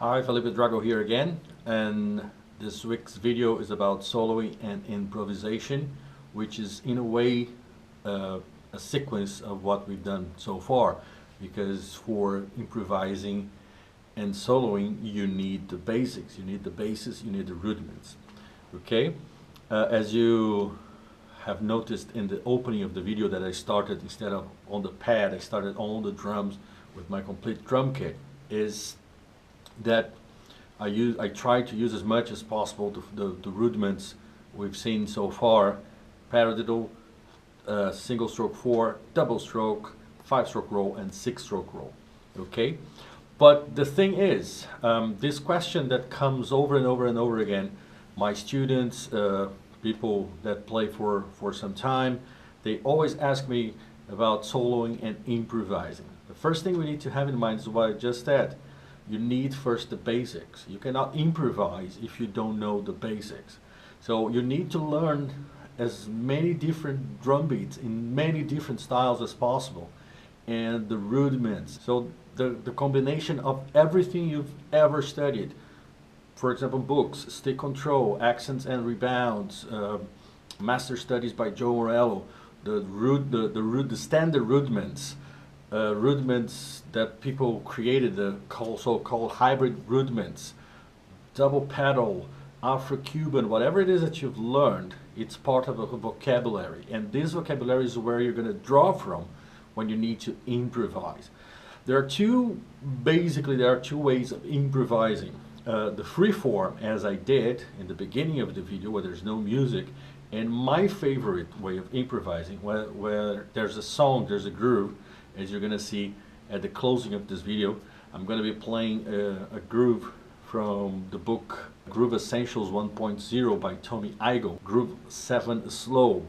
Hi, Felipe Drago here again, and this week's video is about soloing and improvisation, which is in a way a sequence of what we've done so far, because for improvising and soloing you need the basics, you need the basis, you need the rudiments. Okay, as you have noticed in the opening of the video that I started, instead of on the pad, I started on the drums with my complete drum kit, is that I try to use as much as possible the rudiments we've seen so far: paradiddle, single stroke 4, double stroke, 5-stroke roll, and 6-stroke roll. Okay, but the thing is, this question that comes over and over and over again, my students, people that play for some time, they always ask me about soloing and improvising. The first thing we need to have in mind is what I just said. You need first the basics. You cannot improvise if you don't know the basics. So you need to learn as many different drum beats in many different styles as possible, and the rudiments. So the combination of everything you've ever studied. For example, books, Stick Control, Accents and Rebounds, Master Studies by Joe Morello, the standard rudiments, rudiments that people created, the so-called hybrid rudiments, double pedal, Afro-Cuban, whatever it is that you've learned, it's part of a vocabulary. And this vocabulary is where you're going to draw from when you need to improvise. There are two ways of improvising. The free form, as I did in the beginning of the video, where there's no music, and my favorite way of improvising, where there's a song, there's a groove. As you're going to see at the closing of this video, I'm going to be playing a groove from the book Groove Essentials 1.0 by Tony Igoe, Groove 7 Slow.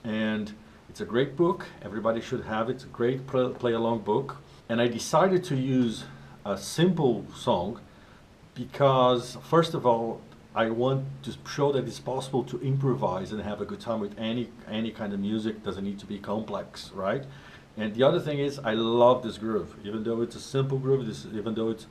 And it's a great book, everybody should have it. It's a great play-along book. And I decided to use a simple song because, first of all, I want to show that it's possible to improvise and have a good time with any kind of music. Doesn't need to be complex, right? And the other thing is, I love this groove. Even though it's a simple groove, even though it's,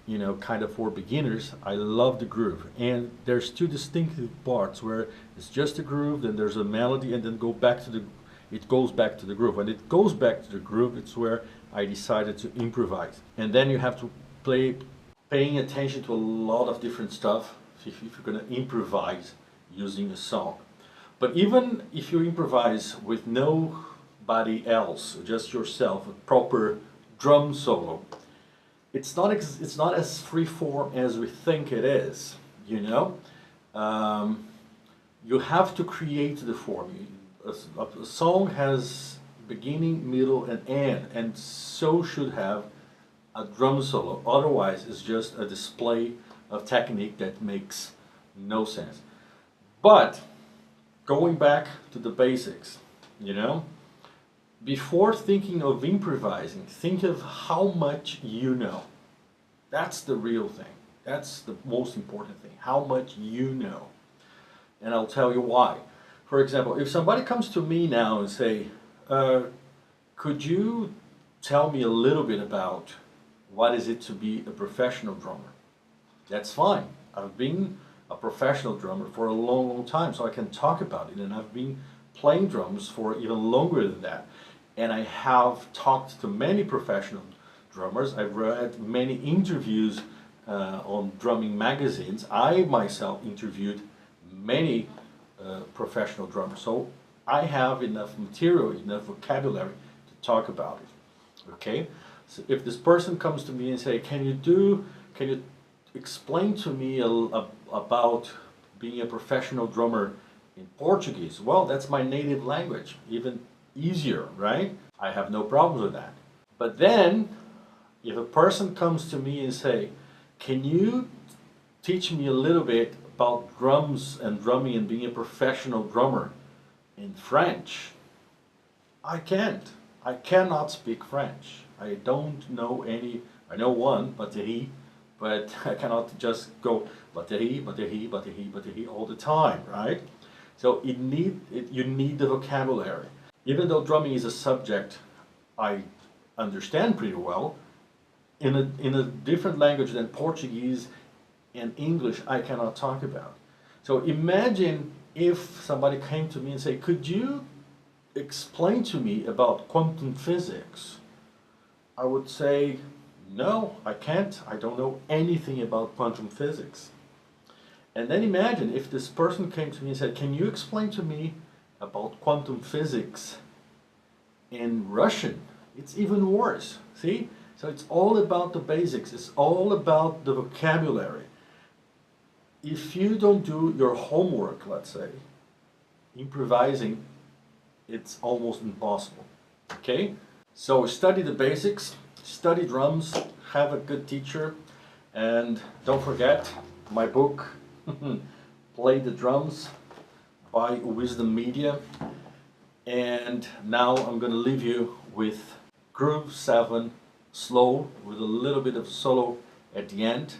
you know, kind of for beginners, I love the groove. And there's two distinctive parts where it's just a groove, then there's a melody, and then it goes back to the groove. When it goes back to the groove, it's where I decided to improvise. And then you have to paying attention to a lot of different stuff if you're going to improvise using a song. But even if you improvise with nobody else, just yourself, a proper drum solo, it's not as free form as we think it is. You know, you have to create the form. A song has beginning, middle, and end, and so should have a drum solo. Otherwise, it's just a display of technique that makes no sense. But going back to the basics, you know, before thinking of improvising, think of how much you know. That's the real thing. That's the most important thing, how much you know. And I'll tell you why. For example, if somebody comes to me now and say, could you tell me a little bit about what is it to be a professional drummer? That's fine. I've been a professional drummer for a long, long time, so I can talk about it. And I've been playing drums for even longer than that. And I have talked to many professional drummers. I've read many interviews on drumming magazines. I myself interviewed many professional drummers. So I have enough material, enough vocabulary to talk about it. Okay? So if this person comes to me and say, can you explain to me about being a professional drummer in Portuguese? Well, that's my native language, even easier, right? I have no problems with that. But then, if a person comes to me and say, can you teach me a little bit about drums and drumming and being a professional drummer in French? I can't. I cannot speak French. I don't know any. I know one, batterie, but I cannot just go batterie, batterie, batterie, batterie all the time, right? So you need the vocabulary. Even though drumming is a subject I understand pretty well, in a different language than Portuguese and English, I cannot talk about. So imagine if somebody came to me and say, could you explain to me about quantum physics? I would say, no, I can't. I don't know anything about quantum physics. And then imagine if this person came to me and said, can you explain to me about quantum physics in Russian? It's even worse, see? So it's all about the basics. It's all about the vocabulary. If you don't do your homework, let's say, improvising, it's almost impossible, okay? So study the basics, study drums, have a good teacher, and don't forget my book, Play the Drums by Wisdom Media. And now I'm gonna leave you with Groove 7 slow with a little bit of solo at the end.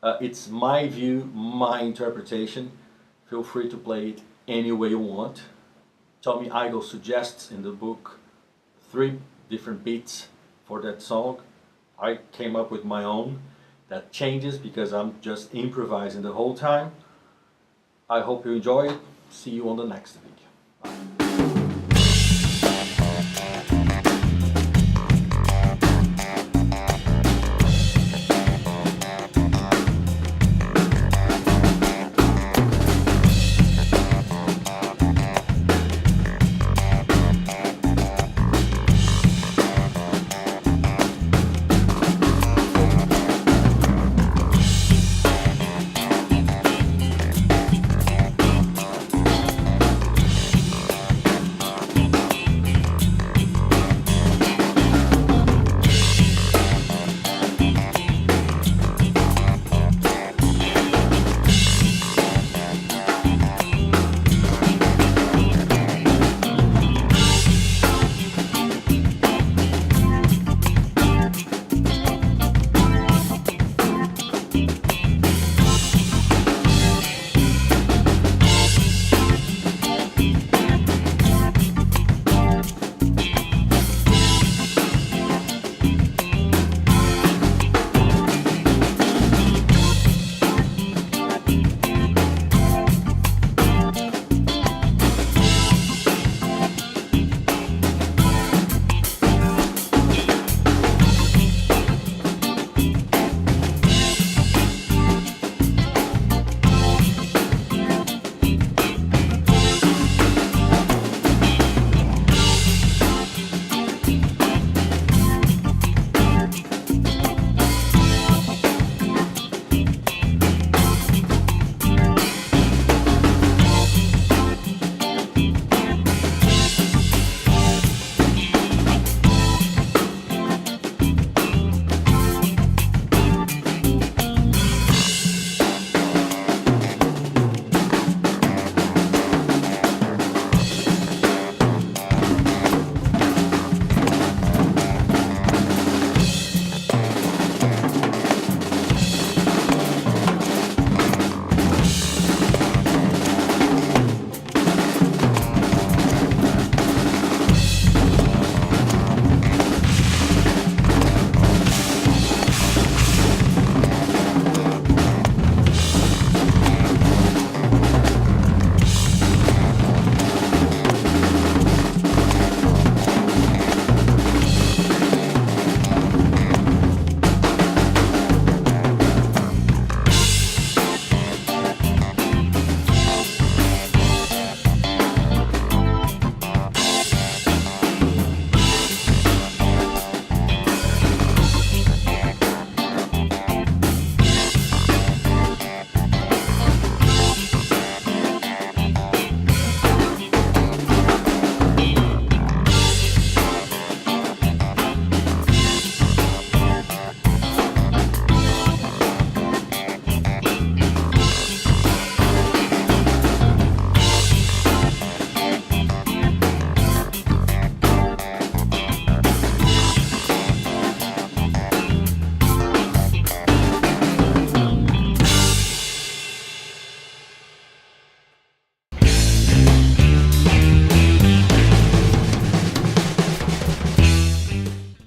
It's my view, my interpretation. Feel free to play it any way you want. Tommy Idol suggests in the book 3 different beats for that song. I came up with my own. That changes because I'm just improvising the whole time. I hope you enjoy it. See you on the next video. Bye.